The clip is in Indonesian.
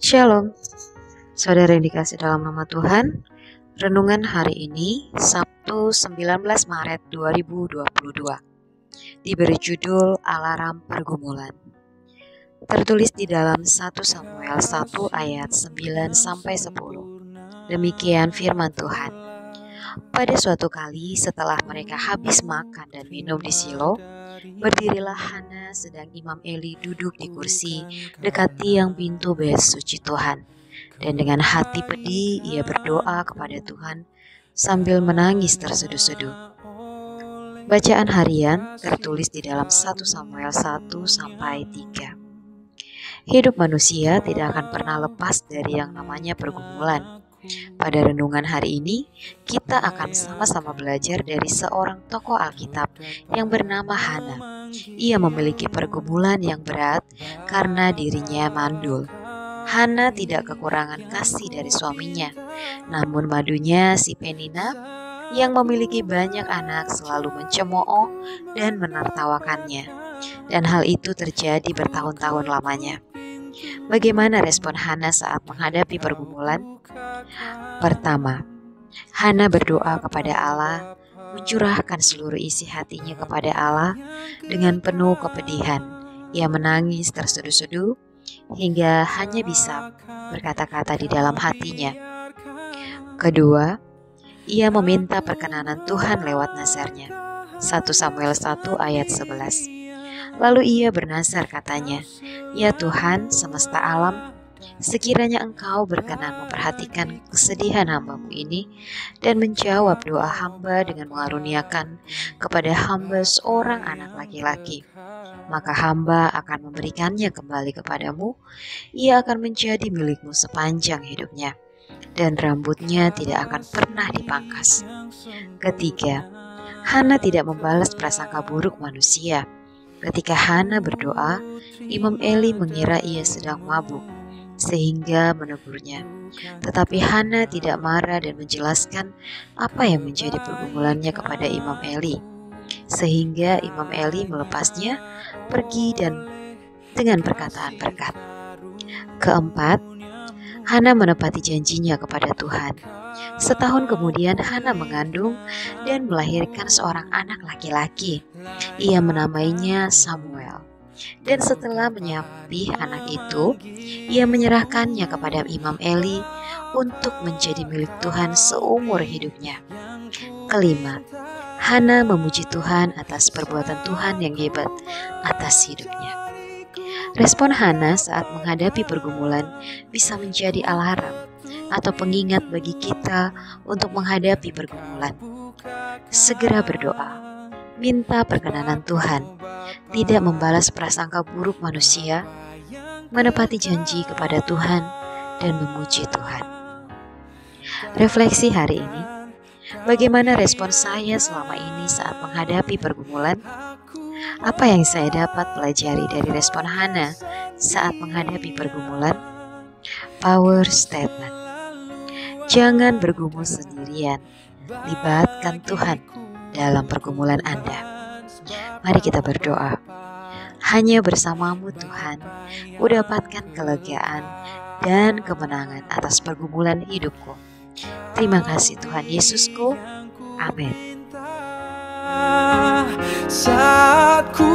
Shalom, saudara yang dikasih dalam nama Tuhan. Renungan hari ini, Sabtu 19 Maret 2022, diberi judul Alarm Pergumulan. Tertulis di dalam 1 Samuel 1 ayat 9-10. Demikian firman Tuhan. Pada suatu kali setelah mereka habis makan dan minum di Silo, berdirilah Hana sedang Imam Eli duduk di kursi dekat tiang pintu bait suci Tuhan. Dan dengan hati pedih ia berdoa kepada Tuhan sambil menangis terseduh-seduh. Bacaan harian tertulis di dalam 1 Samuel 1-3. Hidup manusia tidak akan pernah lepas dari yang namanya pergumulan. Pada renungan hari ini, kita akan sama-sama belajar dari seorang tokoh Alkitab yang bernama Hana. Ia memiliki pergumulan yang berat karena dirinya mandul. Hana tidak kekurangan kasih dari suaminya, namun madunya si Penina yang memiliki banyak anak selalu mencemooh dan menertawakannya. Dan hal itu terjadi bertahun-tahun lamanya. Bagaimana respon Hana saat menghadapi pergumulan? Pertama, Hana berdoa kepada Allah, mencurahkan seluruh isi hatinya kepada Allah dengan penuh kepedihan. Ia menangis terseduh-seduh hingga hanya bisa berkata-kata di dalam hatinya. Kedua, ia meminta perkenanan Tuhan lewat nazarnya. 1 Samuel 1 ayat 11. Lalu ia bernazar katanya, "Ya Tuhan semesta alam, sekiranya Engkau berkenan memperhatikan kesedihan hamba-Mu ini dan menjawab doa hamba dengan mengaruniakan kepada hamba seorang anak laki-laki, maka hamba akan memberikannya kembali kepadamu. Ia akan menjadi milik-Mu sepanjang hidupnya, dan rambutnya tidak akan pernah dipangkas." Ketiga, Hana tidak membalas prasangka buruk manusia. Ketika Hana berdoa, Imam Eli mengira ia sedang mabuk, sehingga menegurnya. Tetapi Hana tidak marah dan menjelaskan apa yang menjadi pergumulannya kepada Imam Eli, sehingga Imam Eli melepasnya pergi dan dengan perkataan berkat. Keempat, Hana menepati janjinya kepada Tuhan. Setahun kemudian Hana mengandung dan melahirkan seorang anak laki-laki. Ia menamainya Samuel. Dan setelah menyapih anak itu, ia menyerahkannya kepada Imam Eli untuk menjadi milik Tuhan seumur hidupnya. Kelima, Hana memuji Tuhan atas perbuatan Tuhan yang hebat atas hidupnya. Respon Hana saat menghadapi pergumulan bisa menjadi alarm atau pengingat bagi kita untuk menghadapi pergumulan. Segera berdoa, minta perkenanan Tuhan, tidak membalas prasangka buruk manusia, menepati janji kepada Tuhan, dan memuji Tuhan. Refleksi hari ini, bagaimana respon saya selama ini saat menghadapi pergumulan? Apa yang saya dapat pelajari dari respon Hana saat menghadapi pergumulan? Power statement. Jangan bergumul sendirian, libatkan Tuhan dalam pergumulan Anda. Mari kita berdoa. Hanya bersamamu Tuhan, ku dapatkan kelegaan dan kemenangan atas pergumulan hidupku. Terima kasih Tuhan Yesusku. Amin. Saat ku